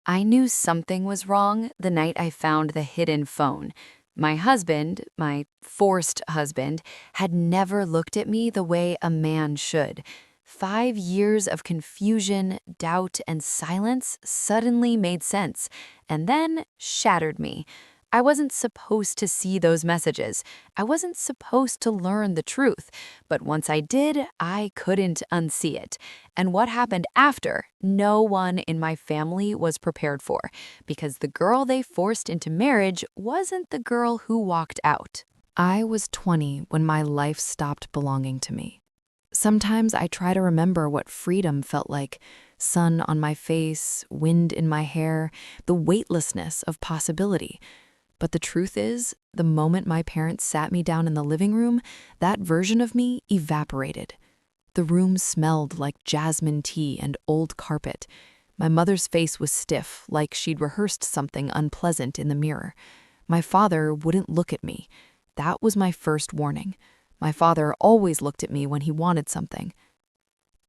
I knew something was wrong the night I found the hidden phone. My husband, my forced husband, had never looked at me the way a man should. 5 years of confusion, doubt, and silence suddenly made sense, and then shattered me. I wasn't supposed to see those messages. I wasn't supposed to learn the truth. But once I did, I couldn't unsee it. And what happened after, no one in my family was prepared for, because the girl they forced into marriage wasn't the girl who walked out. I was 20 when my life stopped belonging to me. Sometimes I try to remember what freedom felt like: sun on my face, wind in my hair, the weightlessness of possibility. But the truth is, the moment my parents sat me down in the living room, that version of me evaporated. The room smelled like jasmine tea and old carpet. My mother's face was stiff, like she'd rehearsed something unpleasant in the mirror. My father wouldn't look at me. That was my first warning. My father always looked at me when he wanted something.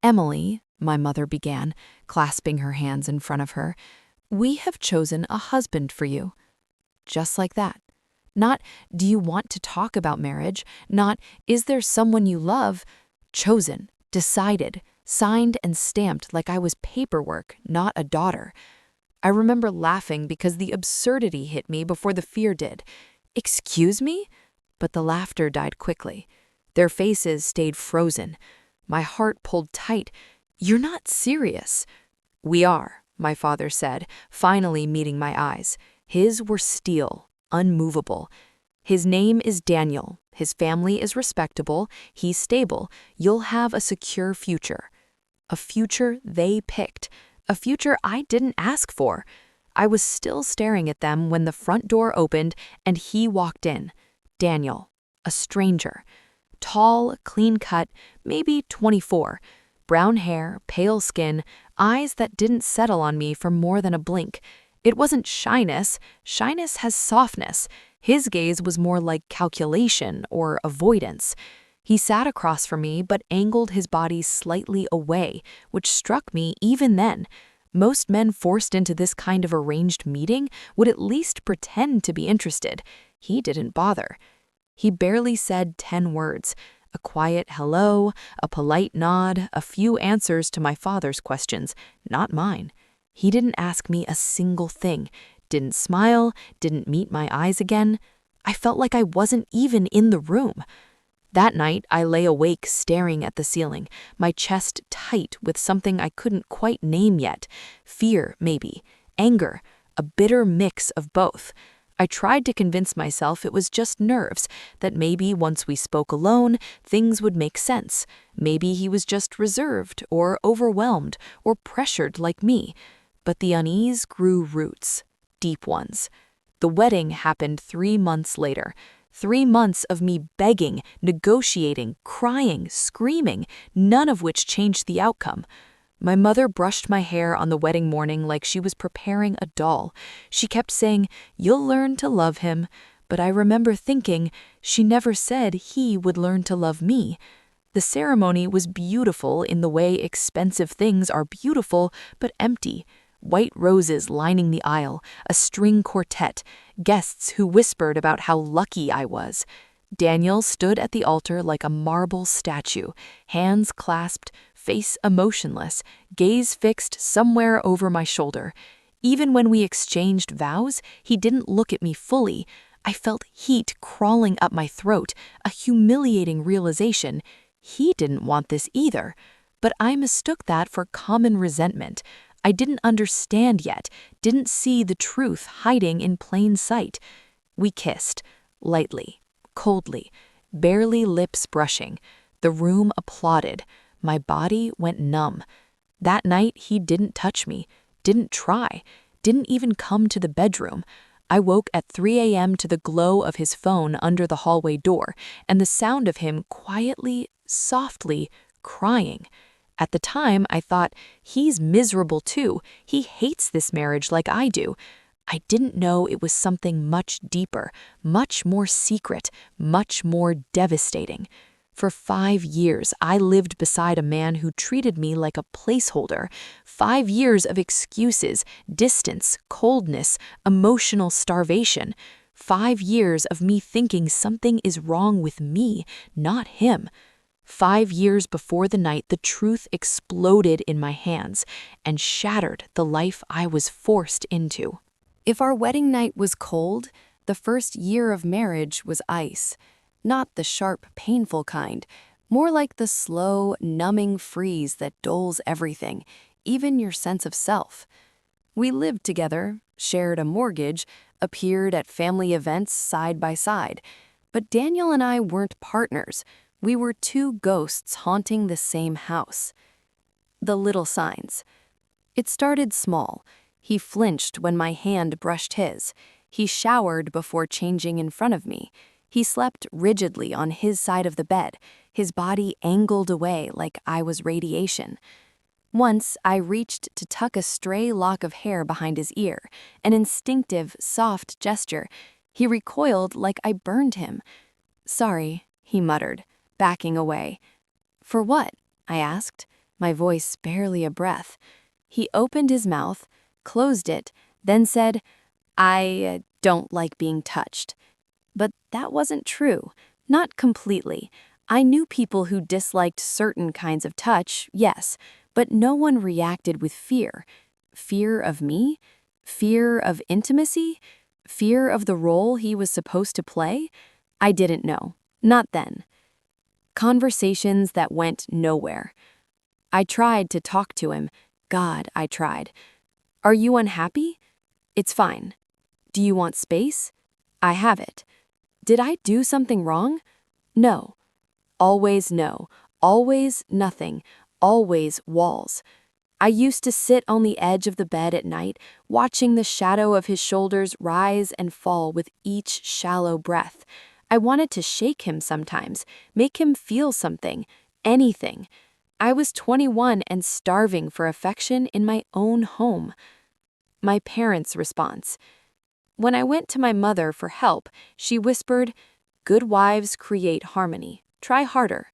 "Emily," my mother began, clasping her hands in front of her, "we have chosen a husband for you." Just like that. Not, "Do you want to talk about marriage?" Not, "Is there someone you love?" Chosen, decided, signed and stamped like I was paperwork, not a daughter. I remember laughing because the absurdity hit me before the fear did. "Excuse me?" But the laughter died quickly. Their faces stayed frozen. My heart pulled tight. "You're not serious." "We are," my father said, finally meeting my eyes. His were steel, unmovable. "His name is Daniel. His family is respectable. He's stable. You'll have a secure future." A future they picked. A future I didn't ask for. I was still staring at them when the front door opened and he walked in. Daniel, a stranger. Tall, clean-cut, maybe 24. Brown hair, pale skin, eyes that didn't settle on me for more than a blink. It wasn't shyness. Shyness has softness. His gaze was more like calculation or avoidance. He sat across from me but angled his body slightly away, which struck me even then. Most men forced into this kind of arranged meeting would at least pretend to be interested. He didn't bother. He barely said 10 words. A quiet hello, a polite nod, a few answers to my father's questions, not mine. He didn't ask me a single thing, didn't smile, didn't meet my eyes again. I felt like I wasn't even in the room. That night, I lay awake staring at the ceiling, my chest tight with something I couldn't quite name yet. Fear, maybe. Anger. A bitter mix of both. I tried to convince myself it was just nerves, that maybe once we spoke alone, things would make sense. Maybe he was just reserved, or overwhelmed, or pressured like me. But the unease grew roots, deep ones. The wedding happened 3 months later. 3 months of me begging, negotiating, crying, screaming, none of which changed the outcome. My mother brushed my hair on the wedding morning like she was preparing a doll. She kept saying, "You'll learn to love him." But I remember thinking, she never said he would learn to love me. The ceremony was beautiful in the way expensive things are beautiful but empty. White roses lining the aisle, a string quartet, guests who whispered about how lucky I was. Daniel stood at the altar like a marble statue, hands clasped, face emotionless, gaze fixed somewhere over my shoulder. Even when we exchanged vows, he didn't look at me fully. I felt heat crawling up my throat, a humiliating realization. He didn't want this either. But I mistook that for common resentment. I didn't understand yet, didn't see the truth hiding in plain sight. We kissed, lightly, coldly, barely lips brushing. The room applauded. My body went numb. That night, he didn't touch me, didn't try, didn't even come to the bedroom. I woke at 3 a.m. to the glow of his phone under the hallway door and the sound of him quietly, softly crying. At the time, I thought, he's miserable too. He hates this marriage like I do. I didn't know it was something much deeper, much more secret, much more devastating. For 5 years, I lived beside a man who treated me like a placeholder. 5 years of excuses, distance, coldness, emotional starvation. 5 years of me thinking something is wrong with me, not him. 5 years before the night the truth exploded in my hands and shattered the life I was forced into. If our wedding night was cold, the first year of marriage was ice. Not the sharp, painful kind, more like the slow, numbing freeze that dulls everything, even your sense of self. We lived together, shared a mortgage, appeared at family events side by side. But Daniel and I weren't partners. We were two ghosts haunting the same house. The little signs. It started small. He flinched when my hand brushed his. He showered before changing in front of me. He slept rigidly on his side of the bed, his body angled away like I was radiation. Once, I reached to tuck a stray lock of hair behind his ear, an instinctive, soft gesture. He recoiled like I burned him. "Sorry," he muttered, backing away. "For what?" I asked, my voice barely a breath. He opened his mouth, closed it, then said, "I don't like being touched." But that wasn't true, not completely. I knew people who disliked certain kinds of touch, yes, but no one reacted with fear. Fear of me? Fear of intimacy? Fear of the role he was supposed to play? I didn't know. Not then. Conversations that went nowhere. I tried to talk to him. God, I tried. "Are you unhappy?" "It's fine." "Do you want space?" "I have it." "Did I do something wrong?" "No." Always no. Always nothing. Always walls. I used to sit on the edge of the bed at night, watching the shadow of his shoulders rise and fall with each shallow breath. I wanted to shake him sometimes, make him feel something, anything. I was 21 and starving for affection in my own home. My parents' response. When I went to my mother for help, she whispered, "Good wives create harmony. Try harder."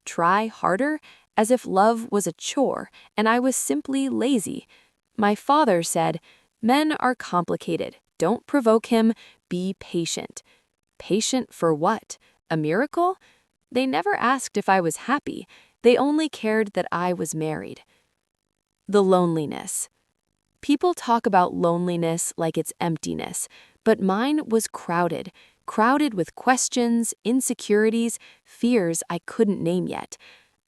Try harder? As if love was a chore, and I was simply lazy. My father said, "Men are complicated. Don't provoke him. Be patient." Patient for what? A miracle? They never asked if I was happy. They only cared that I was married. The loneliness. People talk about loneliness like it's emptiness, but mine was crowded with questions, insecurities, fears I couldn't name yet.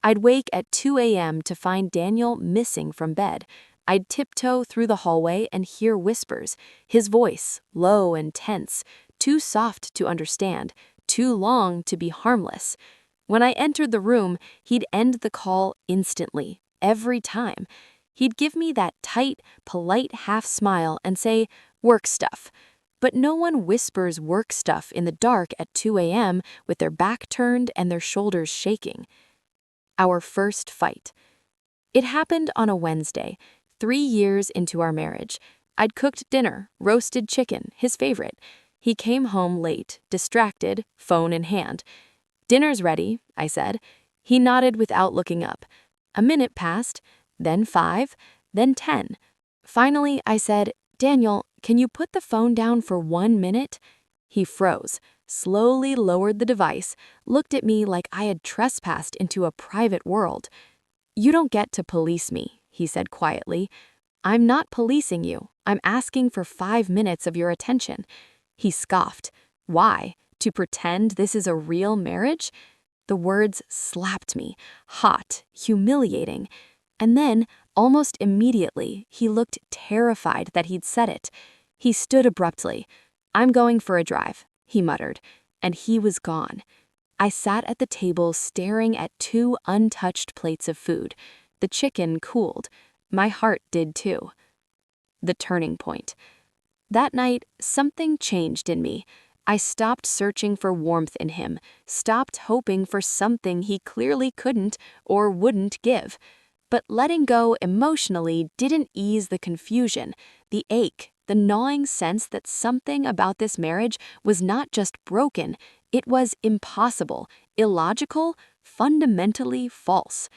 I'd wake at 2 a.m. to find Daniel missing from bed. I'd tiptoe through the hallway and hear whispers, his voice, low and tense, too soft to understand, too long to be harmless. When I entered the room, he'd end the call instantly, every time. He'd give me that tight, polite half smile and say, "Work stuff." But no one whispers work stuff in the dark at 2 a.m. with their back turned and their shoulders shaking. Our first fight. It happened on a Wednesday, 3 years into our marriage. I'd cooked dinner, roasted chicken, his favorite. He came home late, distracted, phone in hand. "Dinner's ready," I said. He nodded without looking up. A minute passed, then 5, then 10. Finally, I said, "Daniel, can you put the phone down for 1 minute?" He froze, slowly lowered the device, looked at me like I had trespassed into a private world. "You don't get to police me," he said quietly. "I'm not policing you. I'm asking for 5 minutes of your attention." He scoffed. "Why? To pretend this is a real marriage?" The words slapped me, hot, humiliating. And then, almost immediately, he looked terrified that he'd said it. He stood abruptly. "I'm going for a drive," he muttered, and he was gone. I sat at the table staring at 2 untouched plates of food. The chicken cooled. My heart did too. The turning point. That night, something changed in me. I stopped searching for warmth in him, stopped hoping for something he clearly couldn't or wouldn't give. But letting go emotionally didn't ease the confusion, the ache, the gnawing sense that something about this marriage was not just broken, it was impossible, Illogical, fundamentally false.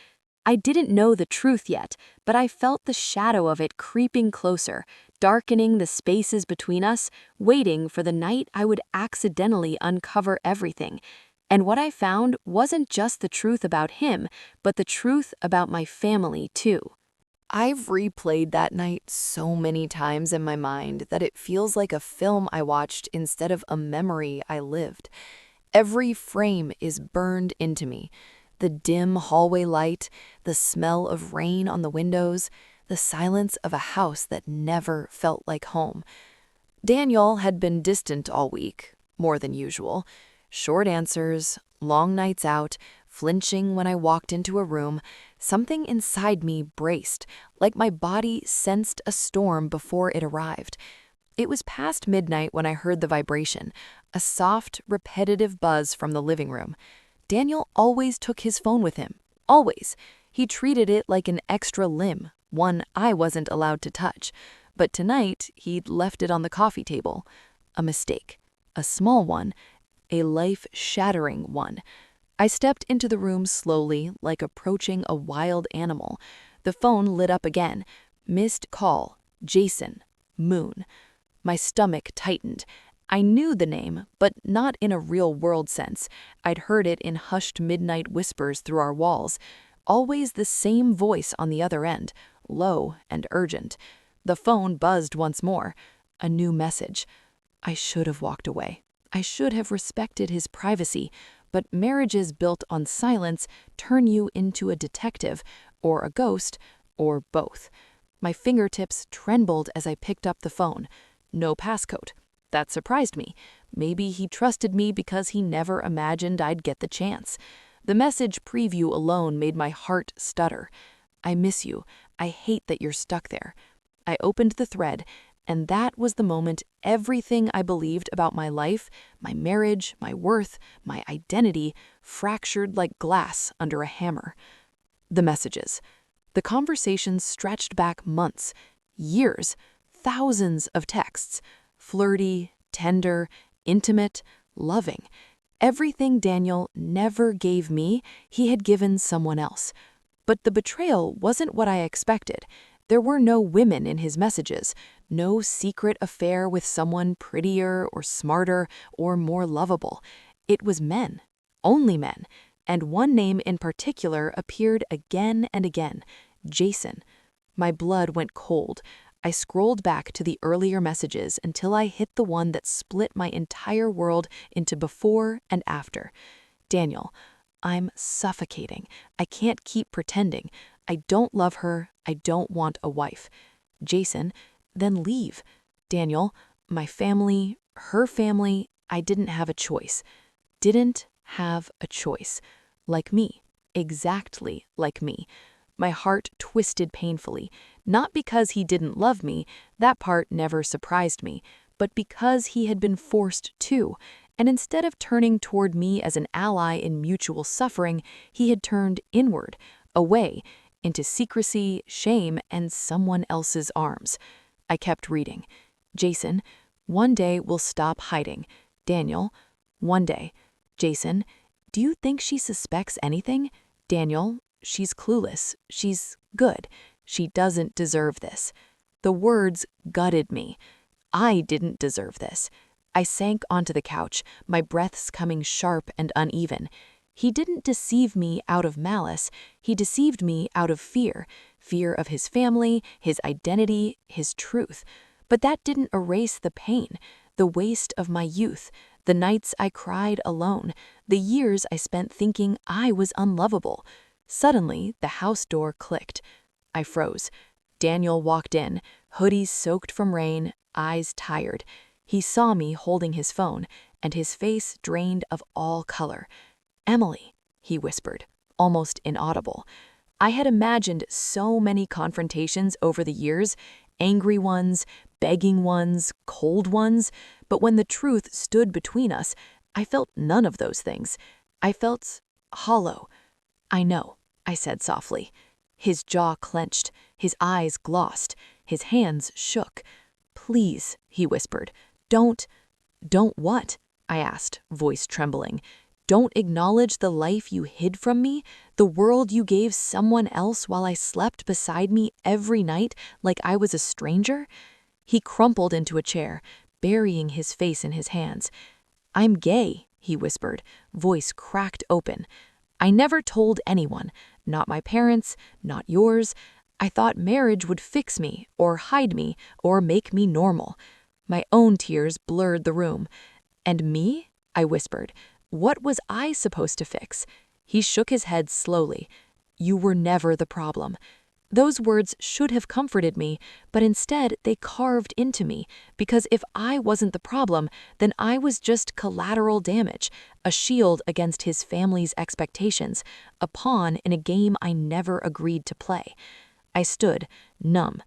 I didn't know the truth yet, but I felt the shadow of it creeping closer, darkening the spaces between us, waiting for the night I would accidentally uncover everything. And what I found wasn't just the truth about him, but the truth about my family, too. I've replayed that night so many times in my mind that it feels like a film I watched instead of a memory I lived. Every frame is burned into me. The dim hallway light, the smell of rain on the windows, the silence of a house that never felt like home. Daniel had been distant all week, more than usual. Short answers, long nights out, flinching when I walked into a room. Something inside me braced, like my body sensed a storm before it arrived. It was past midnight when I heard the vibration, a soft, repetitive buzz from the living room. Daniel always took his phone with him. Always. He treated it like an extra limb, one I wasn't allowed to touch. But tonight, he'd left it on the coffee table. A mistake. A small one. A life-shattering one. I stepped into the room slowly, like approaching a wild animal. The phone lit up again. Missed call. Jason. Moon. My stomach tightened. I knew the name, but not in a real-world sense. I'd heard it in hushed midnight whispers through our walls. Always the same voice on the other end, low and urgent. The phone buzzed once more. A new message. I should have walked away. I should have respected his privacy, but marriages built on silence turn you into a detective, or a ghost, or both. My fingertips trembled as I picked up the phone. No passcode. That surprised me. Maybe he trusted me because he never imagined I'd get the chance. The message preview alone made my heart stutter. I miss you. I hate that you're stuck there. I opened the thread, and that was the moment everything I believed about my life, my marriage, my worth, my identity, fractured like glass under a hammer. The messages. The conversations stretched back months, years, thousands of texts. Flirty, tender, intimate, loving. Everything Daniel never gave me, he had given someone else. But the betrayal wasn't what I expected. There were no women in his messages, no secret affair with someone prettier or smarter or more lovable. It was men, only men, and one name in particular appeared again and again, Jason. My blood went cold. I scrolled back to the earlier messages until I hit the one that split my entire world into before and after. Daniel, I'm suffocating. I can't keep pretending. I don't love her. I don't want a wife. Jason, then leave. Daniel, my family, her family, I didn't have a choice. Didn't have a choice. Like me. Exactly like me. My heart twisted painfully, not because he didn't love me, that part never surprised me, but because he had been forced to, and instead of turning toward me as an ally in mutual suffering, he had turned inward, away, into secrecy, shame, and someone else's arms. I kept reading. Jason, one day we'll stop hiding. Daniel, one day. Jason, do you think she suspects anything? Daniel, she's clueless. She's good. She doesn't deserve this. The words gutted me. I didn't deserve this. I sank onto the couch, my breaths coming sharp and uneven. He didn't deceive me out of malice. He deceived me out of fear. Fear of his family, his identity, his truth. But that didn't erase the pain, the waste of my youth, the nights I cried alone, the years I spent thinking I was unlovable. Suddenly, the house door clicked. I froze. Daniel walked in, hoodie soaked from rain, eyes tired. He saw me holding his phone, and his face drained of all color. Emily, he whispered, almost inaudible. I had imagined so many confrontations over the years, angry ones, begging ones, cold ones, but when the truth stood between us, I felt none of those things. I felt hollow. I know, I said softly. His jaw clenched, his eyes glossed, his hands shook. Please, he whispered, don't what? I asked, voice trembling. Don't acknowledge the life you hid from me, the world you gave someone else while I slept beside me every night like I was a stranger?" He crumpled into a chair, burying his face in his hands. "I'm gay," he whispered, voice cracked open. "I never told anyone, not my parents, not yours. I thought marriage would fix me, or hide me, or make me normal." My own tears blurred the room. "And me?" I whispered. "What was I supposed to fix?" He shook his head slowly. "You were never the problem." Those words should have comforted me, but instead they carved into me, because if I wasn't the problem, then I was just collateral damage, a shield against his family's expectations, a pawn in a game I never agreed to play. I stood, numb.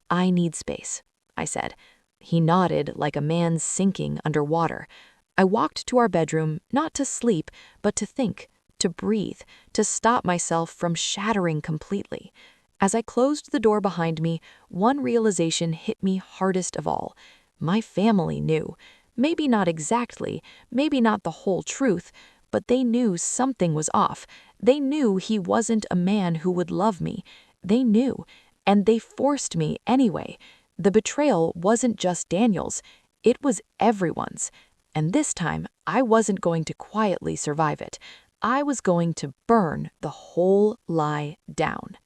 "I need space," I said. He nodded like a man sinking underwater. I walked to our bedroom, not to sleep, but to think, to breathe, to stop myself from shattering completely. As I closed the door behind me, one realization hit me hardest of all. My family knew. Maybe not exactly, maybe not the whole truth, but they knew something was off. They knew he wasn't a man who would love me. They knew, and they forced me anyway. The betrayal wasn't just Daniel's, it was everyone's. And this time, I wasn't going to quietly survive it. I was going to burn the whole lie down.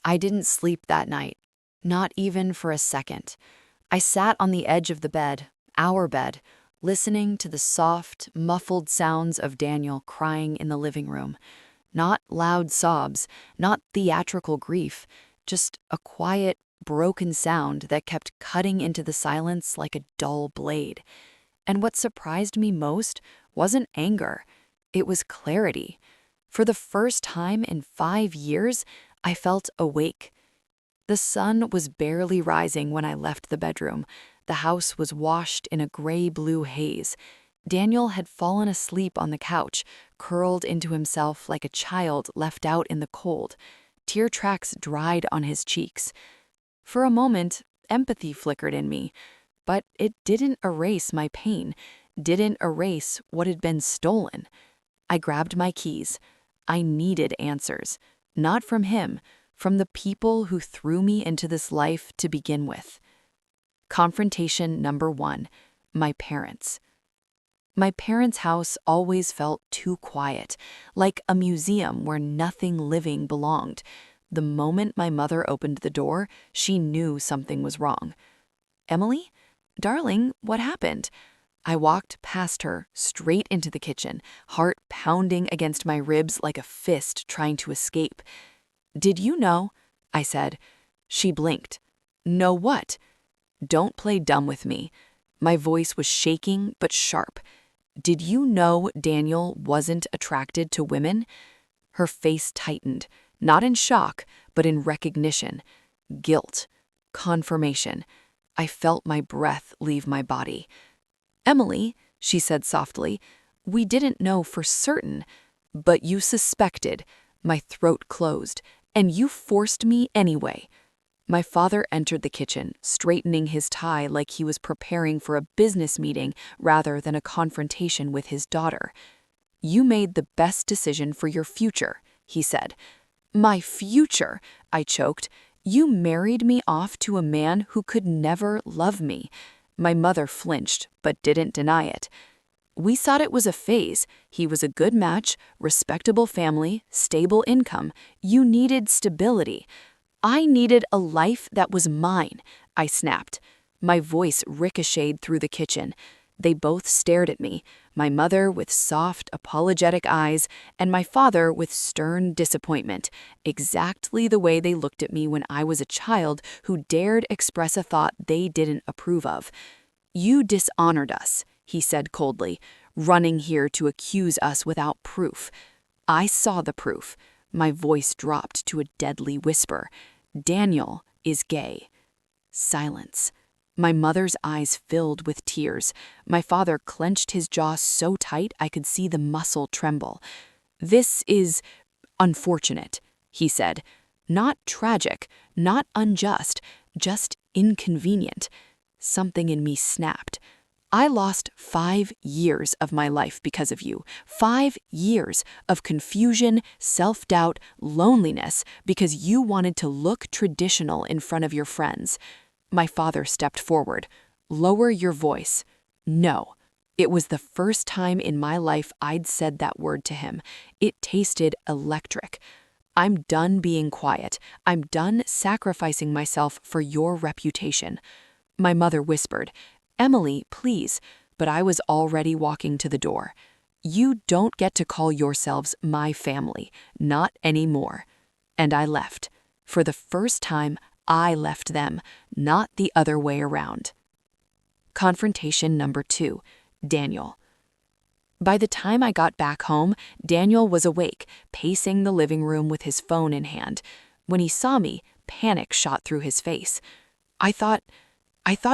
I didn't sleep that night, not even for a second. I sat on the edge of the bed, our bed, listening to the soft, muffled sounds of Daniel crying in the living room. Not loud sobs, not theatrical grief, just a quiet, broken sound that kept cutting into the silence like a dull blade. And what surprised me most wasn't anger, it was clarity. For the first time in 5 years, I felt awake. The sun was barely rising when I left the bedroom. The house was washed in a gray-blue haze. Daniel had fallen asleep on the couch, curled into himself like a child left out in the cold. Tear tracks dried on his cheeks. For a moment, empathy flickered in me, but it didn't erase my pain, didn't erase what had been stolen. I grabbed my keys. I needed answers. Not from him, from the people who threw me into this life to begin with. Confrontation number 1, my parents. My parents' house always felt too quiet, like a museum where nothing living belonged. The moment my mother opened the door, she knew something was wrong. "Emily? Darling, what happened?" I walked past her, straight into the kitchen, heart pounding against my ribs like a fist trying to escape. "Did you know?" I said. She blinked. "Know what?" "Don't play dumb with me." My voice was shaking but sharp. "Did you know Daniel wasn't attracted to women?" Her face tightened, not in shock, but in recognition. Guilt. Confirmation. I felt my breath leave my body. "Emily," she said softly, "we didn't know for certain, but you suspected." My throat closed. "And you forced me anyway." My father entered the kitchen, straightening his tie like he was preparing for a business meeting rather than a confrontation with his daughter. "You made the best decision for your future," he said. "My future," I choked. "You married me off to a man who could never love me." My mother flinched, but didn't deny it. "We thought it was a phase. He was a good match, respectable family, stable income. You needed stability." "I needed a life that was mine," I snapped. My voice ricocheted through the kitchen. They both stared at me, my mother with soft, apologetic eyes, and my father with stern disappointment, exactly the way they looked at me when I was a child who dared express a thought they didn't approve of. "You dishonored us," he said coldly, "running here to accuse us without proof." I saw the proof. My voice dropped to a deadly whisper. "Daniel is gay." Silence. My mother's eyes filled with tears. My father clenched his jaw so tight I could see the muscle tremble. "This is unfortunate," he said. "Not tragic, not unjust, just inconvenient." Something in me snapped. I lost 5 years of my life because of you. 5 years of confusion, self-doubt, loneliness because you wanted to look traditional in front of your friends. My father stepped forward. Lower your voice. No. It was the first time in my life I'd said that word to him. It tasted electric. I'm done being quiet. I'm done sacrificing myself for your reputation. My mother whispered, Emily, please, but I was already walking to the door. You don't get to call yourselves my family, not anymore. And I left. For the first time, I left them, not the other way around. Confrontation number 2, Daniel. By the time I got back home, Daniel was awake, pacing the living room with his phone in hand. When he saw me, panic shot through his face. I thought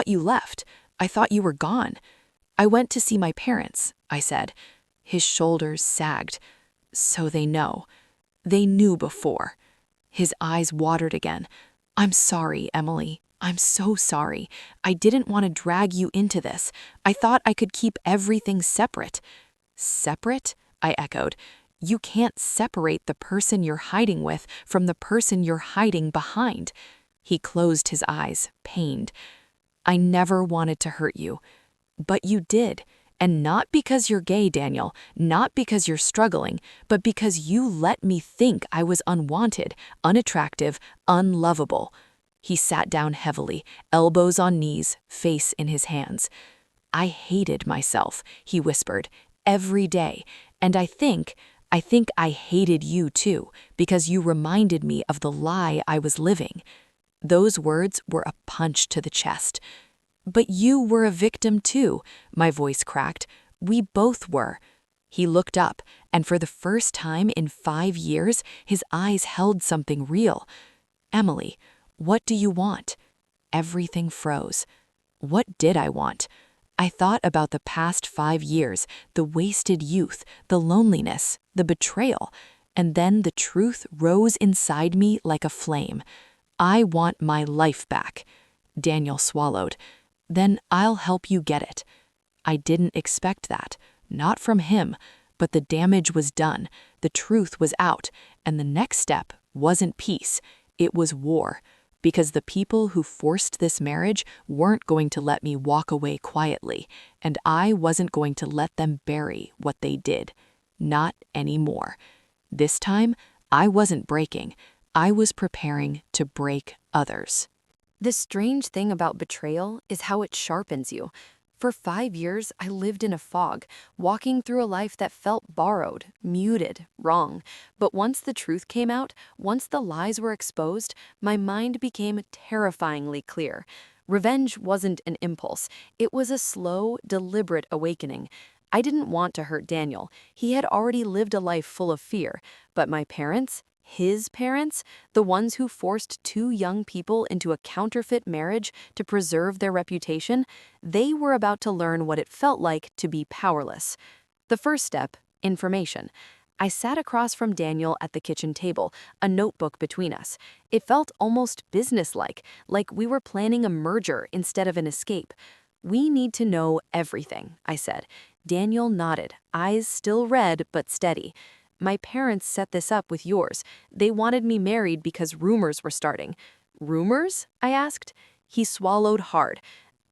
you left. I thought you were gone. I went to see my parents, I said. His shoulders sagged. So they know. They knew before. His eyes watered again. I'm sorry, Emily. I'm so sorry. I didn't want to drag you into this. I thought I could keep everything separate. Separate? I echoed. You can't separate the person you're hiding with from the person you're hiding behind. He closed his eyes, pained. I never wanted to hurt you. But you did. And not because you're gay, Daniel, not because you're struggling, but because you let me think I was unwanted, unattractive, unlovable. He sat down heavily, elbows on knees, face in his hands. I hated myself, he whispered, every day. And I think I hated you too, because you reminded me of the lie I was living. Those words were a punch to the chest. But you were a victim too, my voice cracked. We both were. He looked up, and for the first time in 5 years, his eyes held something real. Emily, what do you want? Everything froze. What did I want? I thought about the past 5 years, the wasted youth, the loneliness, the betrayal, and then the truth rose inside me like a flame. I want my life back. Daniel swallowed. Then I'll help you get it. I didn't expect that, not from him, but the damage was done, the truth was out, and the next step wasn't peace, it was war. Because the people who forced this marriage weren't going to let me walk away quietly, and I wasn't going to let them bury what they did. Not anymore. This time, I wasn't breaking. I was preparing to break others. The strange thing about betrayal is how it sharpens you. For 5 years, I lived in a fog, walking through a life that felt borrowed, muted, wrong. But once the truth came out, once the lies were exposed, my mind became terrifyingly clear. Revenge wasn't an impulse. It was a slow, deliberate awakening. I didn't want to hurt Daniel. He had already lived a life full of fear. But my parents, his parents, the ones who forced 2 young people into a counterfeit marriage to preserve their reputation, they were about to learn what it felt like to be powerless. The first step, information. I sat across from Daniel at the kitchen table, a notebook between us. It felt almost businesslike, like we were planning a merger instead of an escape. We need to know everything, I said. Daniel nodded, eyes still red but steady. My parents set this up with yours. They wanted me married because rumors were starting. Rumors? I asked. He swallowed hard.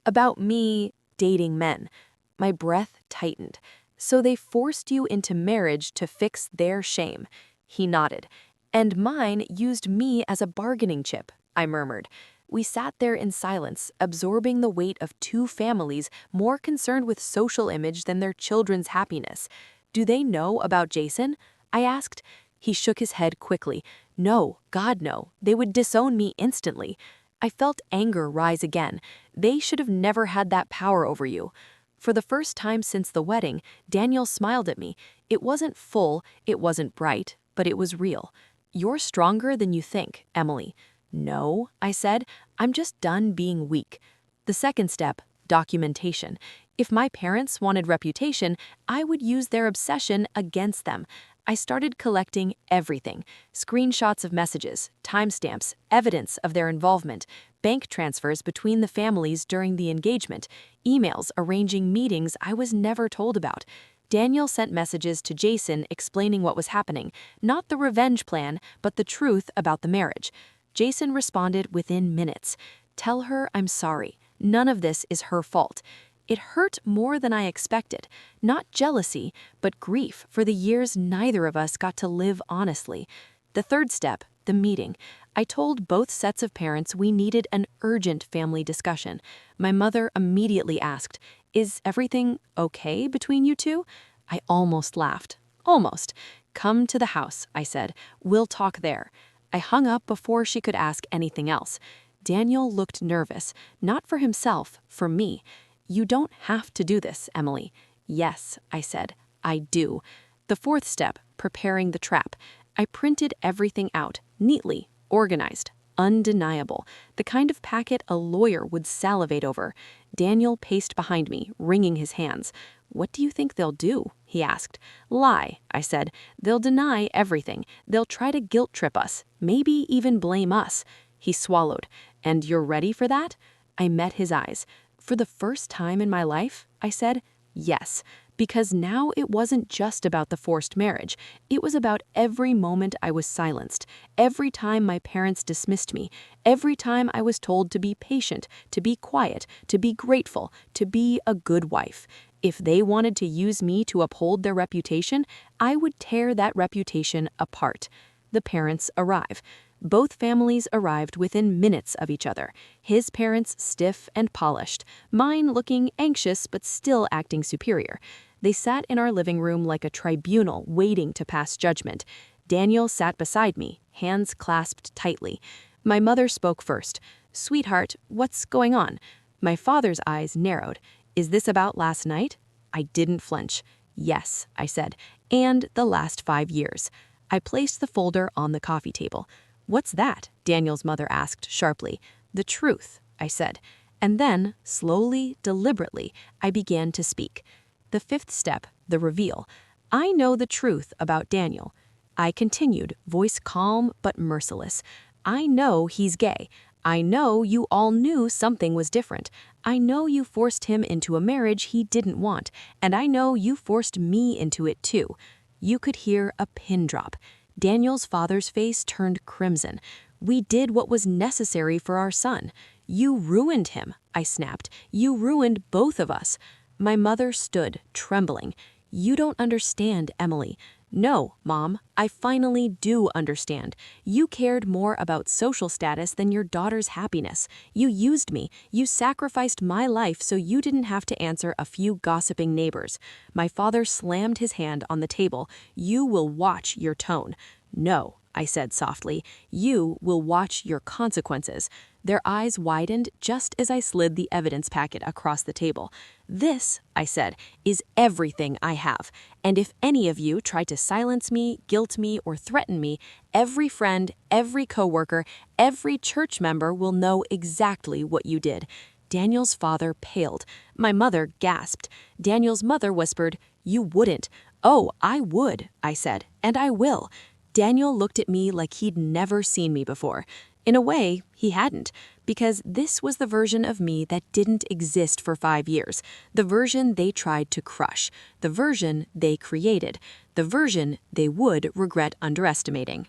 About me dating men. My breath tightened. So they forced you into marriage to fix their shame. He nodded. And mine used me as a bargaining chip, I murmured. We sat there in silence, absorbing the weight of 2 families more concerned with social image than their children's happiness. Do they know about Jason? I asked. He shook his head quickly. No, God no. They would disown me instantly. I felt anger rise again. They should have never had that power over you. For the first time since the wedding, Daniel smiled at me. It wasn't full, it wasn't bright, but it was real. You're stronger than you think, Emily. No, I said. I'm just done being weak. The second step, documentation. If my parents wanted reputation, I would use their obsession against them. I started collecting everything, screenshots of messages, timestamps, evidence of their involvement. bank transfers between the families during the engagement, emails arranging meetings I was never told about. Daniel sent messages to Jason explaining what was happening, not the revenge plan, but the truth about the marriage. Jason responded within minutes. "Tell her I'm sorry. None of this is her fault." It hurt more than I expected. Not jealousy, but grief for the years neither of us got to live honestly. The third step, the meeting. I told both sets of parents we needed an urgent family discussion. My mother immediately asked, "Is everything okay between you two?" I almost laughed. Almost. "Come to the house," I said. "We'll talk there." I hung up before she could ask anything else. Daniel looked nervous, not for himself, for me. "You don't have to do this, Emily." "Yes," I said, "I do." The fourth step, preparing the trap. I printed everything out, neatly, organized, undeniable, the kind of packet a lawyer would salivate over. Daniel paced behind me, wringing his hands. "What do you think they'll do?" he asked. "Lie," I said. "They'll deny everything. They'll try to guilt trip us, maybe even blame us." He swallowed. "And you're ready for that?" I met his eyes. "For the first time in my life," I said, "yes." Because now it wasn't just about the forced marriage. It was about every moment I was silenced, every time my parents dismissed me, every time I was told to be patient, to be quiet, to be grateful, to be a good wife. If they wanted to use me to uphold their reputation, I would tear that reputation apart. The parents arrive. Both families arrived within minutes of each other. His parents stiff and polished, mine looking anxious but still acting superior. They sat in our living room like a tribunal waiting to pass judgment. Daniel sat beside me, hands clasped tightly. My mother spoke first. "Sweetheart, what's going on?" My father's eyes narrowed. "Is this about last night?" I didn't flinch. "Yes," I said, "and the last 5 years." I placed the folder on the coffee table. "What's that?" Daniel's mother asked sharply. "The truth," I said. And then, slowly, deliberately, I began to speak. The fifth step, the reveal. "I know the truth about Daniel." I continued, voice calm but merciless. "I know he's gay. I know you all knew something was different. I know you forced him into a marriage he didn't want, and I know you forced me into it too." You could hear a pin drop. Daniel's father's face turned crimson. "We did what was necessary for our son." "You ruined him," I snapped. "You ruined both of us." My mother stood, trembling. "You don't understand, Emily." "No, Mom, I finally do understand. You cared more about social status than your daughter's happiness. You used me. You sacrificed my life so you didn't have to answer a few gossiping neighbors." My father slammed his hand on the table. "You will watch your tone." "No," I said softly. "You will watch your consequences." Their eyes widened just as I slid the evidence packet across the table. "This," I said, "is everything I have. And if any of you try to silence me, guilt me, or threaten me, every friend, every coworker, every church member will know exactly what you did." Daniel's father paled. My mother gasped. Daniel's mother whispered, "You wouldn't." "Oh, I would," I said, "and I will." Daniel looked at me like he'd never seen me before. In a way, he hadn't, because this was the version of me that didn't exist for 5 years, the version they tried to crush, the version they created, the version they would regret underestimating.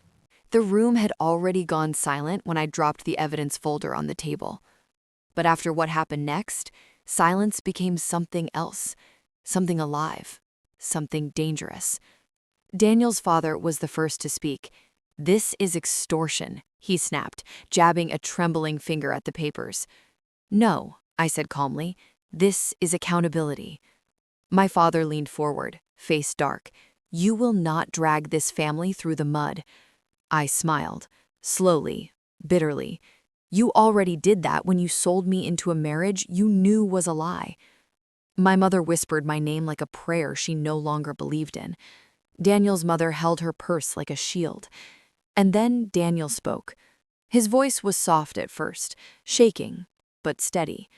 The room had already gone silent when I dropped the evidence folder on the table. But after what happened next, silence became something else, something alive, something dangerous. Daniel's father was the first to speak. "This is extortion," he snapped, jabbing a trembling finger at the papers. "No," I said calmly, "this is accountability." My father leaned forward, face dark. "You will not drag this family through the mud." I smiled, slowly, bitterly. "You already did that when you sold me into a marriage you knew was a lie." My mother whispered my name like a prayer she no longer believed in. Daniel's mother held her purse like a shield. And then Daniel spoke. His voice was soft at first, shaking, but steady.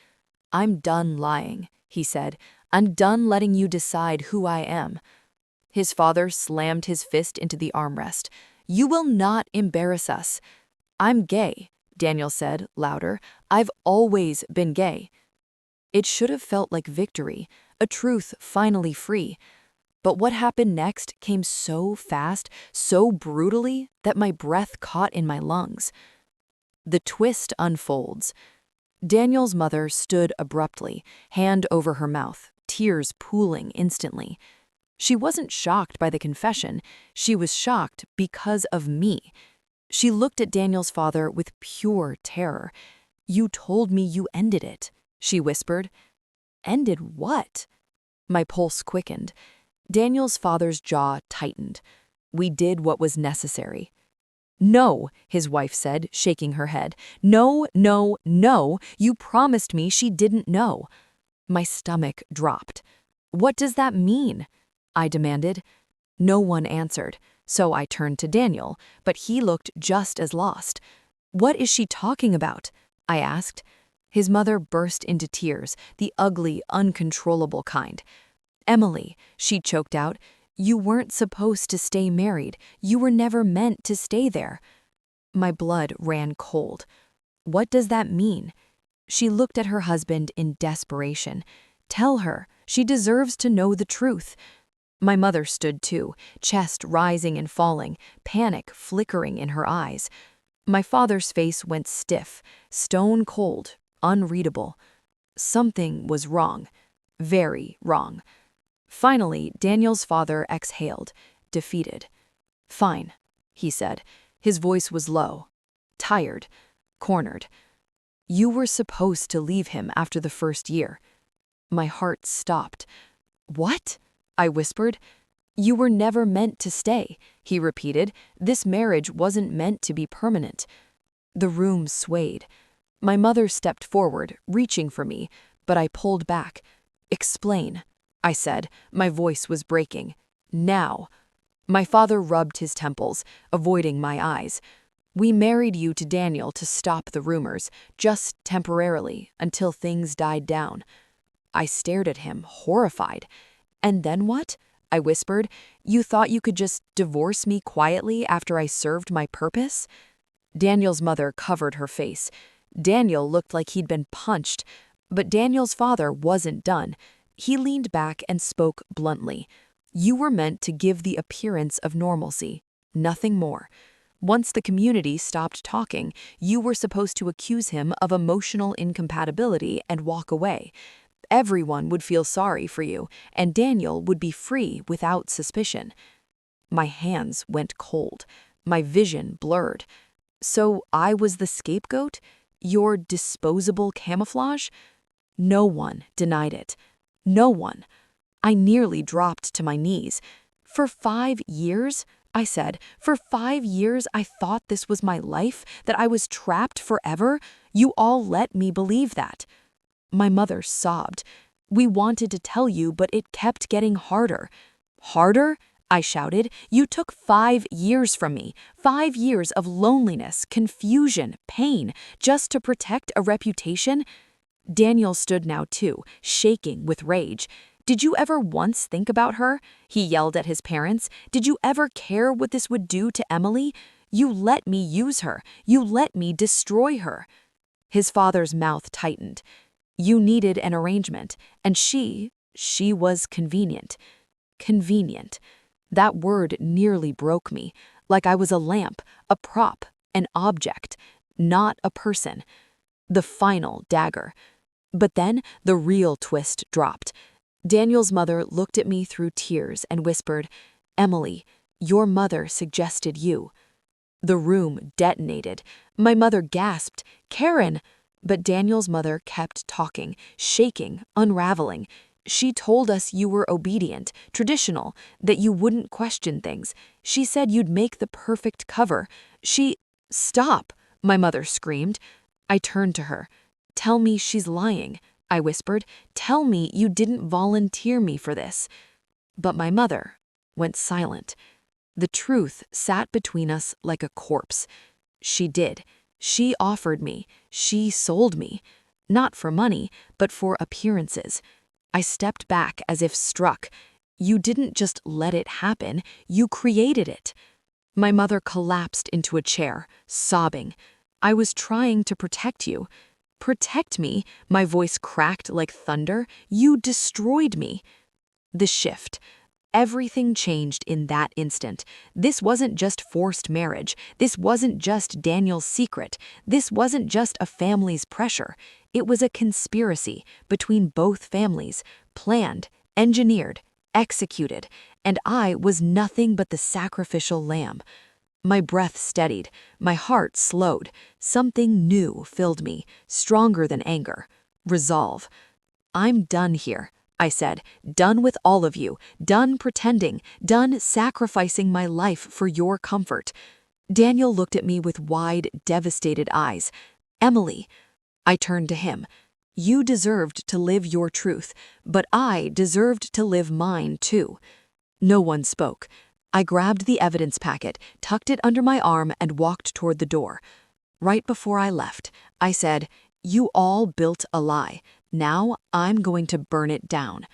"I'm done lying," he said. "I'm done letting you decide who I am." His father slammed his fist into the armrest. "You will not embarrass us. I'm gay. Daniel said, louder. "I've always been gay." It should have felt like victory, a truth finally free. But what happened next came so fast, so brutally, that my breath caught in my lungs. The twist unfolds. Daniel's mother stood abruptly, hand over her mouth, tears pooling instantly. She wasn't shocked by the confession, she was shocked because of me. She looked at Daniel's father with pure terror. "You told me you ended it," she whispered. "Ended what?" My pulse quickened. Daniel's father's jaw tightened. "We did what was necessary." "No," his wife said, shaking her head. "No, no, no, you promised me she didn't know." My stomach dropped. "What does that mean?" I demanded. No one answered, so I turned to Daniel, but he looked just as lost. "What is she talking about?" I asked. His mother burst into tears, the ugly, uncontrollable kind. "Emily," she choked out, "you weren't supposed to stay married. You were never meant to stay there." My blood ran cold. "What does that mean?" She looked at her husband in desperation. "Tell her. She deserves to know the truth." My mother stood too, chest rising and falling, panic flickering in her eyes. My father's face went stiff, stone cold, unreadable. Something was wrong. Very wrong. Finally, Daniel's father exhaled, defeated. "Fine," he said. His voice was low, tired, cornered. "You were supposed to leave him after the first year." My heart stopped. "What?" I whispered. "You were never meant to stay," he repeated. "This marriage wasn't meant to be permanent." The room swayed. My mother stepped forward, reaching for me, but I pulled back. "Explain," I said. My voice was breaking. "Now." My father rubbed his temples, avoiding my eyes. "We married you to Daniel to stop the rumors, just temporarily, until things died down." I stared at him, horrified. "And then what?" I whispered. "You thought you could just divorce me quietly after I served my purpose?" Daniel's mother covered her face. Daniel looked like he'd been punched. But Daniel's father wasn't done. He leaned back and spoke bluntly. "You were meant to give the appearance of normalcy, nothing more. Once the community stopped talking, you were supposed to accuse him of emotional incompatibility and walk away. Everyone would feel sorry for you, and Daniel would be free without suspicion." My hands went cold. My vision blurred. "So I was the scapegoat? Your disposable camouflage?" No one denied it. No one. I nearly dropped to my knees. "For 5 years?" I said. "For 5 years I thought this was my life, that I was trapped forever? You all let me believe that." My mother sobbed. "We wanted to tell you, but it kept getting harder." "Harder?" I shouted. "You took 5 years from me, 5 years of loneliness, confusion, pain, just to protect a reputation?" Daniel stood now too, shaking with rage. "Did you ever once think about her?" he yelled at his parents. "Did you ever care what this would do to Emily? You let me use her. You let me destroy her." His father's mouth tightened. "You needed an arrangement, and she was convenient." Convenient. That word nearly broke me, like I was a lamp, a prop, an object, not a person. The final dagger. But then the real twist dropped. Daniel's mother looked at me through tears and whispered, "Emily, your mother suggested you." The room detonated. My mother gasped, "Karen!" But Daniel's mother kept talking, shaking, unraveling. "She told us you were obedient, traditional, that you wouldn't question things. She said you'd make the perfect cover. She—" "Stop!" my mother screamed. I turned to her. "Tell me she's lying," I whispered. "Tell me you didn't volunteer me for this." But my mother went silent. The truth sat between us like a corpse. She did. She offered me. She sold me. Not for money, but for appearances. I stepped back as if struck. "You didn't just let it happen, you created it." My mother collapsed into a chair, sobbing. I was trying to protect you. Protect me? My voice cracked like thunder. You destroyed me. The shift. Everything changed in that instant. This wasn't just forced marriage. This wasn't just Daniel's secret. This wasn't just a family's pressure. It was a conspiracy between both families, planned, engineered, executed, and I was nothing but the sacrificial lamb. My breath steadied, my heart slowed. Something new filled me, stronger than anger. Resolve. I'm done here, I said, done with all of you, done pretending, done sacrificing my life for your comfort. Daniel looked at me with wide, devastated eyes. Emily, I turned to him. You deserved to live your truth, but I deserved to live mine too. No one spoke. I grabbed the evidence packet, tucked it under my arm, and walked toward the door. Right before I left, I said, "You all built a lie. Now I'm going to burn it down."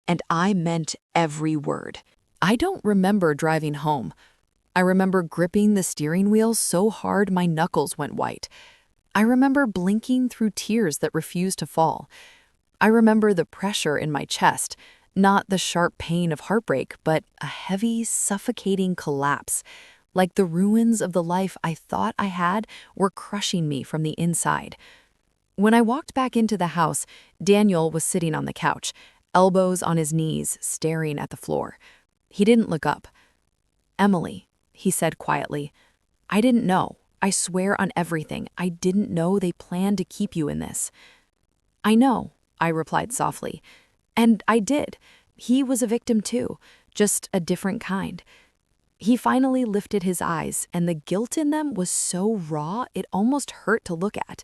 And I meant every word. I don't remember driving home. I remember gripping the steering wheel so hard my knuckles went white. I remember blinking through tears that refused to fall. I remember the pressure in my chest, not the sharp pain of heartbreak, but a heavy, suffocating collapse, like the ruins of the life I thought I had were crushing me from the inside. When I walked back into the house, Daniel was sitting on the couch, elbows on his knees, staring at the floor. He didn't look up. "Emily," he said quietly, "I didn't know. I swear on everything, I didn't know they planned to keep you in this." "I know," I replied softly. And I did. He was a victim too, just a different kind. He finally lifted his eyes, and the guilt in them was so raw it almost hurt to look at.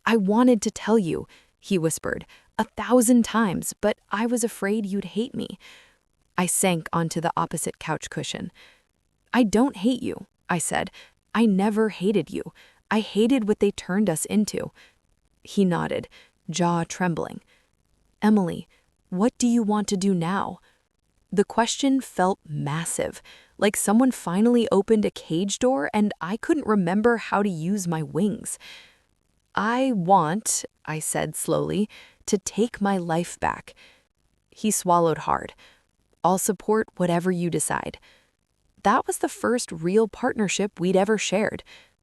"I wanted to tell you," he whispered, 1,000 times, but I was afraid you'd hate me. I sank onto the opposite couch cushion. "I don't hate you," I said. "I never hated you. I hated what they turned us into." He nodded, jaw trembling. "Emily, what do you want to do now?" The question felt massive, like someone finally opened a cage door and I couldn't remember how to use my wings. "I want," I said slowly, "to take my life back." He swallowed hard. "I'll support whatever you decide." That was the first real partnership we'd ever shared.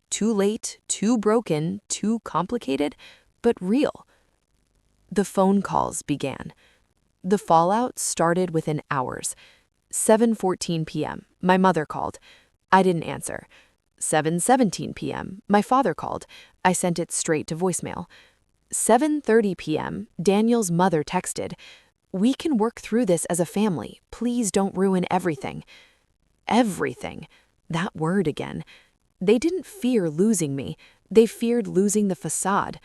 Too late, too broken, too complicated, but real. The phone calls began. The fallout started within hours. 7:14 p.m., my mother called. I didn't answer. 7:17 p.m., my father called. I sent it straight to voicemail. 7:30 p.m., Daniel's mother texted, "We can work through this as a family. Please don't ruin everything." Everything. That word again. They didn't fear losing me. They feared losing the facade.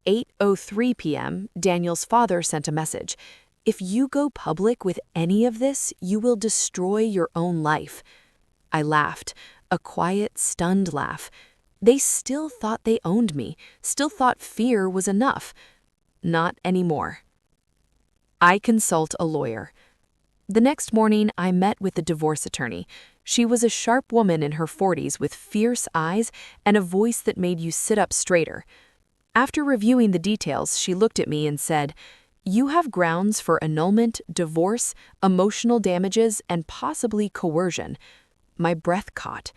8:03 p.m., Daniel's father sent a message. "If you go public with any of this, you will destroy your own life." I laughed, a quiet, stunned laugh. They still thought they owned me, still thought fear was enough. Not anymore. I consult a lawyer. The next morning, I met with the divorce attorney. She was a sharp woman in her 40s with fierce eyes and a voice that made you sit up straighter. After reviewing the details, she looked at me and said, "You have grounds for annulment, divorce, emotional damages, and possibly coercion." My breath caught.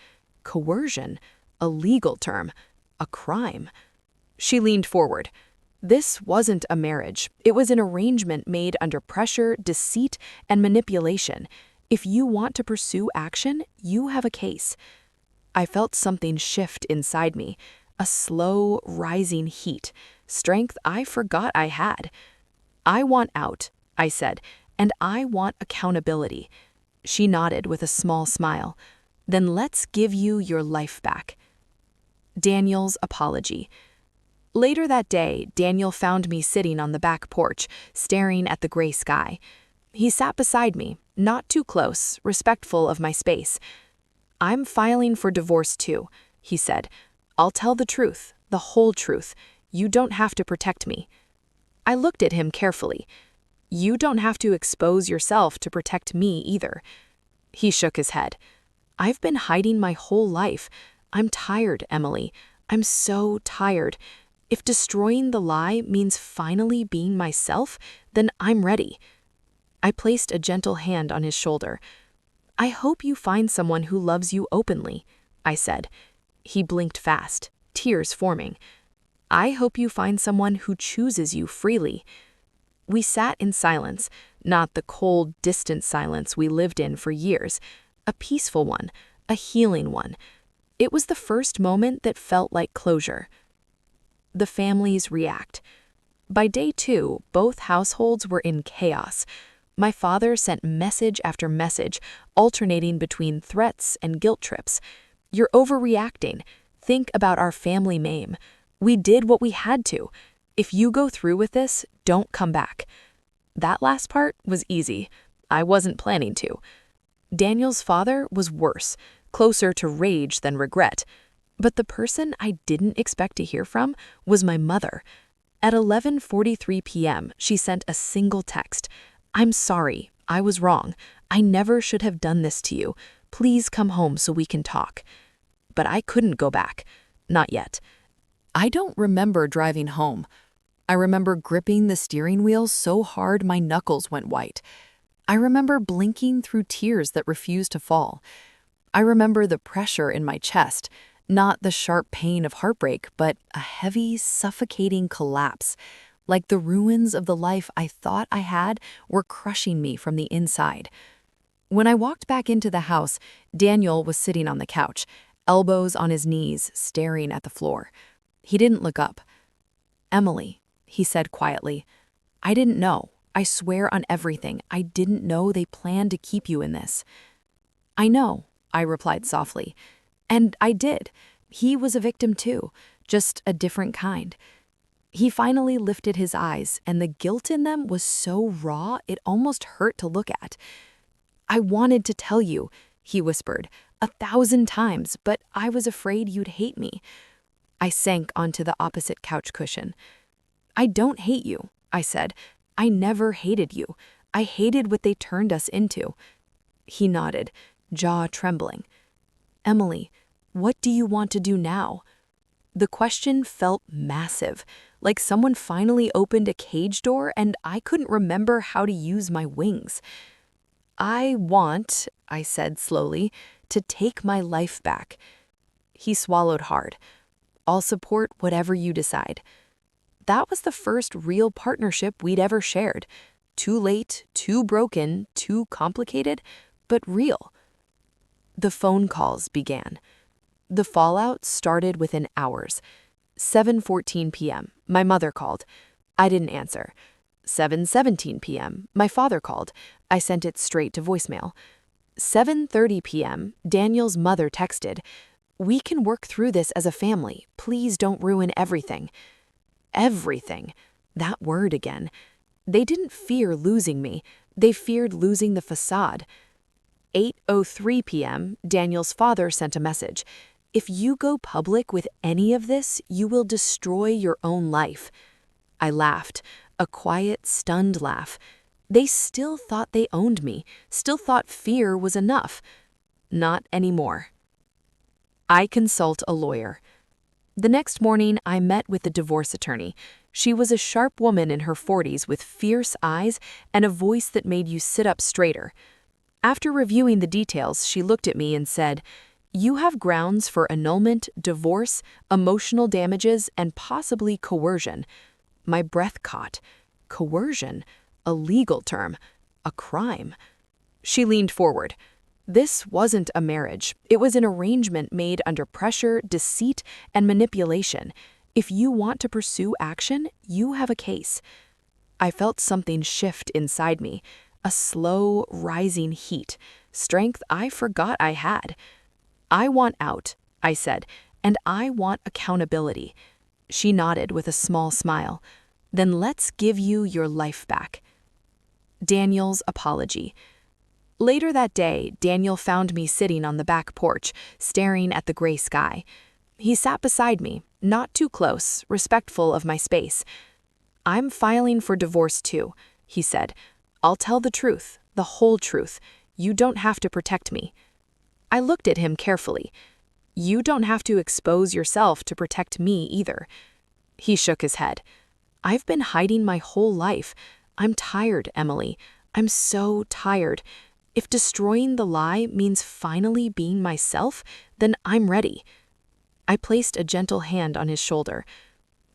Coercion? A legal term. A crime. She leaned forward. This wasn't a marriage. It was an arrangement made under pressure, deceit, and manipulation. If you want to pursue action, you have a case. I felt something shift inside me. A slow, rising heat. Strength I forgot I had. "I want out," I said, "and I want accountability." She nodded with a small smile. "Then let's give you your life back." Daniel's apology. Later that day, Daniel found me sitting on the back porch, staring at the gray sky. He sat beside me, not too close, respectful of my space. "I'm filing for divorce too," he said. "I'll tell the truth, the whole truth. You don't have to protect me." I looked at him carefully. "You don't have to expose yourself to protect me either." He shook his head. "I've been hiding my whole life. I'm tired, Emily. I'm so tired. If destroying the lie means finally being myself, then I'm ready. I placed a gentle hand on his shoulder. I hope you find someone who loves you openly, I said. He blinked fast, tears forming. I hope you find someone who chooses you freely. We sat in silence, not the cold, distant silence we lived in for years, a peaceful one, a healing one. It was the first moment that felt like closure. The families react. By day 2, both households were in chaos. My father sent message after message, alternating between threats and guilt trips. You're overreacting. Think about our family name. We did what we had to. If you go through with this, don't come back. That last part was easy. I wasn't planning to. Daniel's father was worse, closer to rage than regret. But the person I didn't expect to hear from was my mother. At 11:43 p.m., she sent a single text. I'm sorry, I was wrong. I never should have done this to you. Please come home so we can talk. But I couldn't go back. Not yet. I don't remember driving home. I remember gripping the steering wheel so hard my knuckles went white. I remember blinking through tears that refused to fall. I remember the pressure in my chest, not the sharp pain of heartbreak, but a heavy, suffocating collapse, like the ruins of the life I thought I had were crushing me from the inside. When I walked back into the house, Daniel was sitting on the couch, elbows on his knees, staring at the floor. He didn't look up. Emily, he said quietly, I didn't know. I swear on everything. I didn't know they planned to keep you in this. I know, I replied softly. And I did. He was a victim too, just a different kind. He finally lifted his eyes, and the guilt in them was so raw it almost hurt to look at. I wanted to tell you, he whispered, 1,000 times, but I was afraid you'd hate me. I sank onto the opposite couch cushion. I don't hate you, I said. I never hated you. I hated what they turned us into. He nodded, jaw trembling. Emily, what do you want to do now? The question felt massive, like someone finally opened a cage door and I couldn't remember how to use my wings. I want, I said slowly, to take my life back. He swallowed hard. I'll support whatever you decide. That was the first real partnership we'd ever shared. Too late, too broken, too complicated, but real. The phone calls began. The fallout started within hours. 7:14 p.m., my mother called. I didn't answer. 7:17 p.m., my father called. I sent it straight to voicemail. 7:30 p.m., Daniel's mother texted, We can work through this as a family. Please don't ruin everything. Everything. That word again. They didn't fear losing me. They feared losing the facade. 8:03 p.m., Daniel's father sent a message. If you go public with any of this, you will destroy your own life. I laughed, a quiet, stunned laugh. They still thought they owned me, still thought fear was enough. Not anymore. I consult a lawyer. The next morning, I met with the divorce attorney. She was a sharp woman in her 40s with fierce eyes and a voice that made you sit up straighter. After reviewing the details, she looked at me and said, You have grounds for annulment, divorce, emotional damages, and possibly coercion. My breath caught. Coercion? A legal term. A crime. She leaned forward. This wasn't a marriage. It was an arrangement made under pressure, deceit, and manipulation. If you want to pursue action, you have a case. I felt something shift inside me, a slow, rising heat, strength I forgot I had. I want out, I said, and I want accountability. She nodded with a small smile. Then let's give you your life back. Daniel's apology. Later that day, Daniel found me sitting on the back porch, staring at the gray sky. He sat beside me, not too close, respectful of my space. I'm filing for divorce too, he said. I'll tell the truth, the whole truth. You don't have to protect me. I looked at him carefully. You don't have to expose yourself to protect me either. He shook his head. I've been hiding my whole life. I'm tired, Emily. I'm so tired. If destroying the lie means finally being myself, then I'm ready. I placed a gentle hand on his shoulder.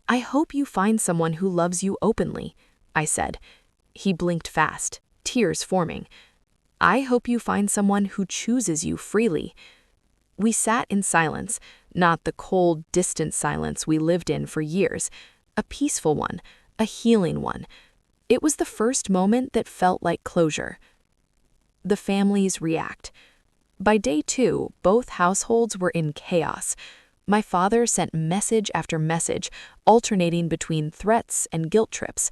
I hope you find someone who loves you openly, I said. He blinked fast, tears forming. I hope you find someone who chooses you freely. We sat in silence, not the cold, distant silence we lived in for years, a peaceful one, a healing one. It was the first moment that felt like closure. The families react. By day 2, both households were in chaos. My father sent message after message, alternating between threats and guilt trips.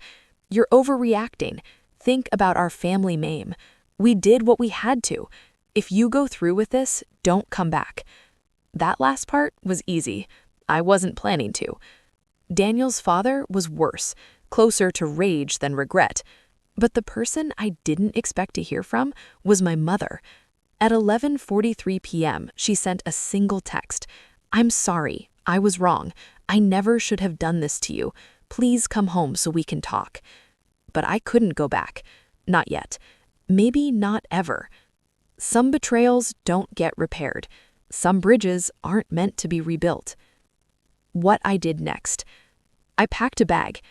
You're overreacting. Think about our family name. We did what we had to. If you go through with this, don't come back. That last part was easy. I wasn't planning to. Daniel's father was worse, closer to rage than regret. But the person I didn't expect to hear from was my mother. At 11:43 p.m., she sent a single text. I'm sorry. I was wrong. I never should have done this to you. Please come home so we can talk. But I couldn't go back. Not yet. Maybe not ever. Some betrayals don't get repaired. Some bridges aren't meant to be rebuilt. What I did next. I packed a bag.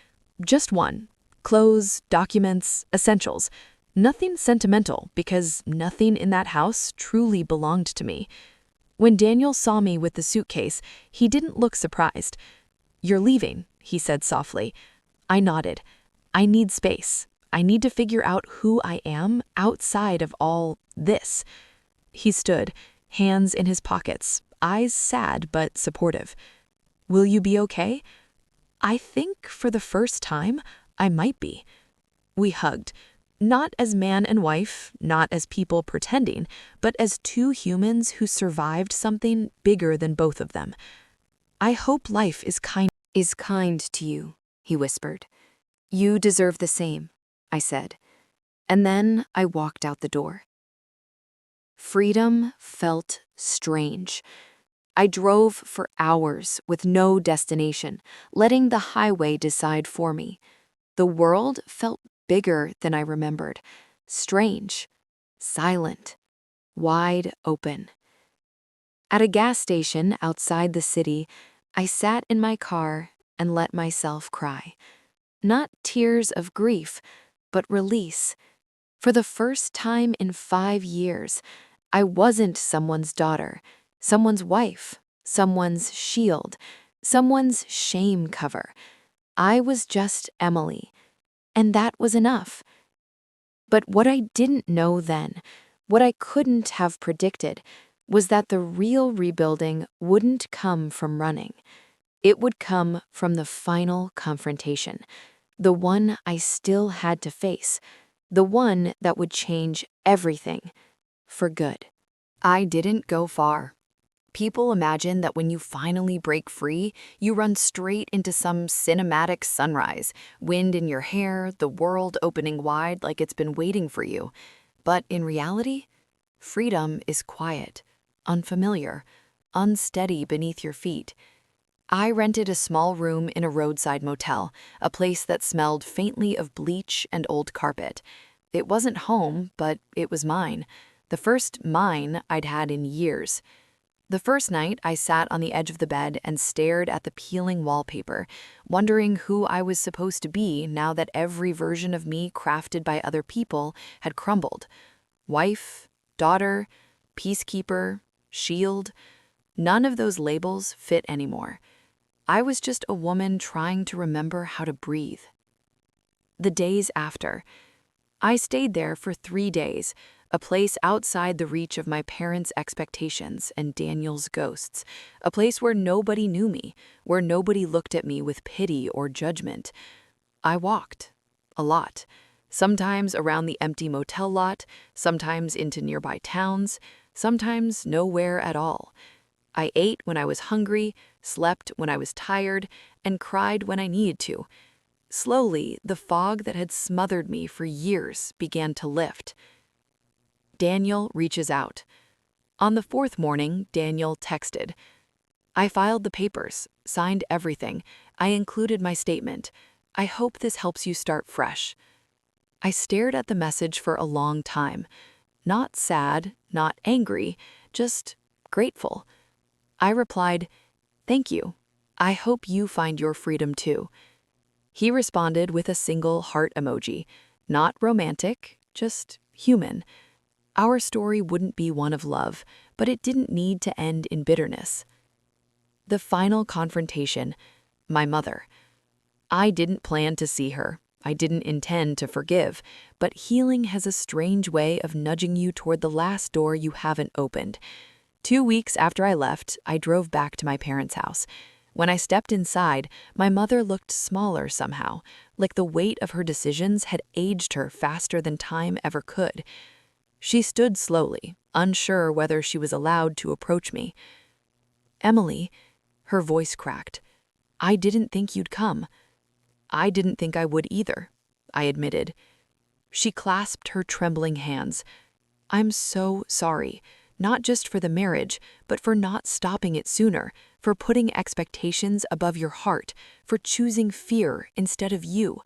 Just one. Clothes, documents, essentials. Nothing sentimental, because nothing in that house truly belonged to me. When Daniel saw me with the suitcase, he didn't look surprised. You're leaving, he said softly. I nodded. I need space. I need to figure out who I am outside of all this. He stood, hands in his pockets, eyes sad but supportive. Will you be okay? I think for the first time, I might be. We hugged, not as man and wife, not as people pretending, but as two humans who survived something bigger than both of them. I hope life is kind to you, he whispered. You deserve the same, I said. And then I walked out the door. Freedom felt strange. I drove for hours with no destination, letting the highway decide for me. The world felt bigger than I remembered, strange, silent, wide open. At a gas station outside the city, I sat in my car and let myself cry. Not tears of grief, but release. For the first time in 5 years, I wasn't someone's daughter, someone's wife, someone's shield, someone's shame cover. I was just Emily, and that was enough. But what I didn't know then, what I couldn't have predicted, was that the real rebuilding wouldn't come from running. It would come from the final confrontation, the one I still had to face, the one that would change everything, for good. I didn't go far. People imagine that when you finally break free, you run straight into some cinematic sunrise, wind in your hair, the world opening wide like it's been waiting for you. But in reality, freedom is quiet, unfamiliar, unsteady beneath your feet. I rented a small room in a roadside motel, a place that smelled faintly of bleach and old carpet. It wasn't home, but it was mine. The first mine I'd had in years. The first night, I sat on the edge of the bed and stared at the peeling wallpaper, wondering who I was supposed to be now that every version of me crafted by other people had crumbled. Wife, daughter, peacekeeper, shield. None of those labels fit anymore. I was just a woman trying to remember how to breathe. The days after. I stayed there for 3 days, a place outside the reach of my parents' expectations and Daniel's ghosts, a place where nobody knew me, where nobody looked at me with pity or judgment. I walked, a lot, sometimes around the empty motel lot, sometimes into nearby towns, sometimes nowhere at all. I ate when I was hungry, slept when I was tired, and cried when I needed to. Slowly, the fog that had smothered me for years began to lift. Daniel reaches out. On the fourth morning, Daniel texted, "I filed the papers, signed everything. I included my statement. I hope this helps you start fresh." I stared at the message for a long time. Not sad, not angry, just grateful. I replied, "Thank you. I hope you find your freedom too." He responded with a single heart emoji. Not romantic, just human. Our story wouldn't be one of love, but it didn't need to end in bitterness. The final confrontation, my mother. I didn't plan to see her. I didn't intend to forgive, but healing has a strange way of nudging you toward the last door you haven't opened. 2 weeks after I left, I drove back to my parents' house. When I stepped inside, my mother looked smaller somehow, like the weight of her decisions had aged her faster than time ever could. She stood slowly, unsure whether she was allowed to approach me. "Emily," her voice cracked, "I didn't think you'd come." "I didn't think I would either," I admitted. She clasped her trembling hands. "I'm so sorry, not just for the marriage, but for not stopping it sooner, for putting expectations above your heart, for choosing fear instead of you."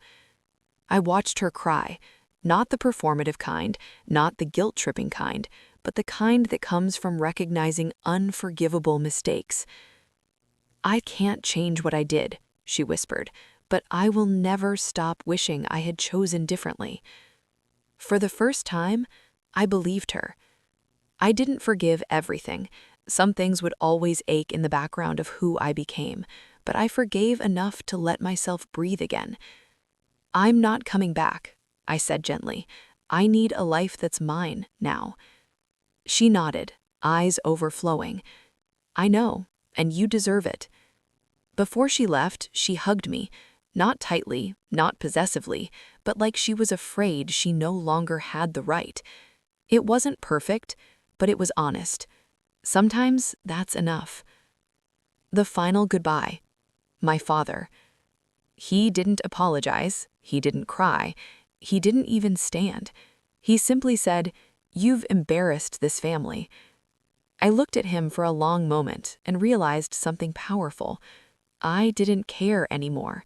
I watched her cry, not the performative kind, not the guilt-tripping kind, but the kind that comes from recognizing unforgivable mistakes. "I can't change what I did," she whispered, "but I will never stop wishing I had chosen differently." For the first time, I believed her. I didn't forgive everything. Some things would always ache in the background of who I became, but I forgave enough to let myself breathe again. "I'm not coming back," I said gently. "I need a life that's mine now." She nodded, eyes overflowing. "I know, and you deserve it." Before she left, she hugged me, not tightly, not possessively, but like she was afraid she no longer had the right. It wasn't perfect, but it was honest. Sometimes that's enough. The final goodbye. My father. He didn't apologize. He didn't cry. He didn't even stand. He simply said, "You've embarrassed this family." I looked at him for a long moment and realized something powerful. I didn't care anymore.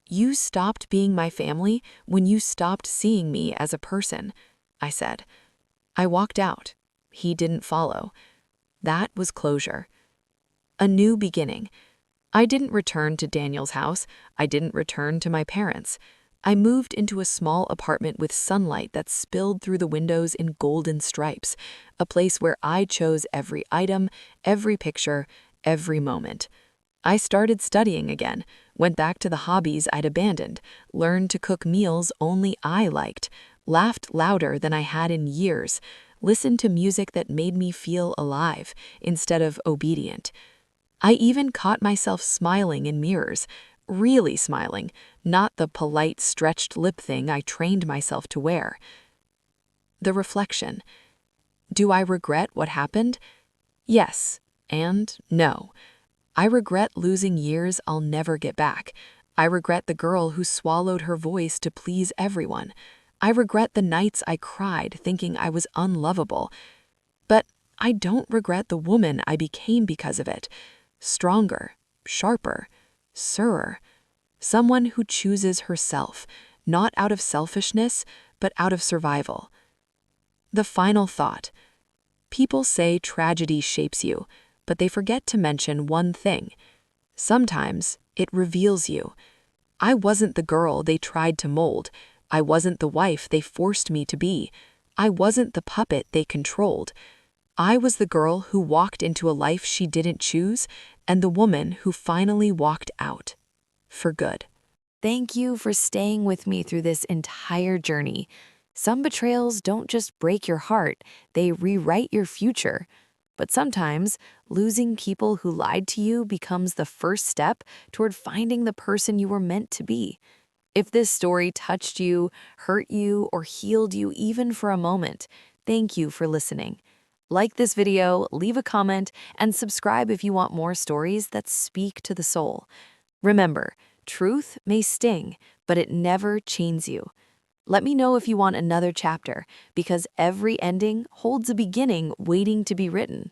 "You stopped being my family when you stopped seeing me as a person," I said. I walked out. He didn't follow. That was closure. A new beginning. I didn't return to Daniel's house. I didn't return to my parents. I moved into a small apartment with sunlight that spilled through the windows in golden stripes, a place where I chose every item, every picture, every moment. I started studying again, went back to the hobbies I'd abandoned, learned to cook meals only I liked, laughed louder than I had in years, listened to music that made me feel alive instead of obedient. I even caught myself smiling in mirrors, really smiling, not the polite stretched lip thing I trained myself to wear. The reflection. Do I regret what happened? Yes, and no. I regret losing years I'll never get back. I regret the girl who swallowed her voice to please everyone. I regret the nights I cried thinking I was unlovable. But I don't regret the woman I became because of it. Stronger, sharper, surer. Someone who chooses herself, not out of selfishness, but out of survival. The final thought. People say tragedy shapes you, but they forget to mention one thing. Sometimes it reveals you. I wasn't the girl they tried to mold. I wasn't the wife they forced me to be. I wasn't the puppet they controlled. I was the girl who walked into a life she didn't choose, and the woman who finally walked out. For good. Thank you for staying with me through this entire journey. Some betrayals don't just break your heart, they rewrite your future. But sometimes, losing people who lied to you becomes the first step toward finding the person you were meant to be. If this story touched you, hurt you, or healed you even for a moment, thank you for listening. Like this video, leave a comment, and subscribe if you want more stories that speak to the soul. Remember, truth may sting, but it never chains you. Let me know if you want another chapter, because every ending holds a beginning waiting to be written.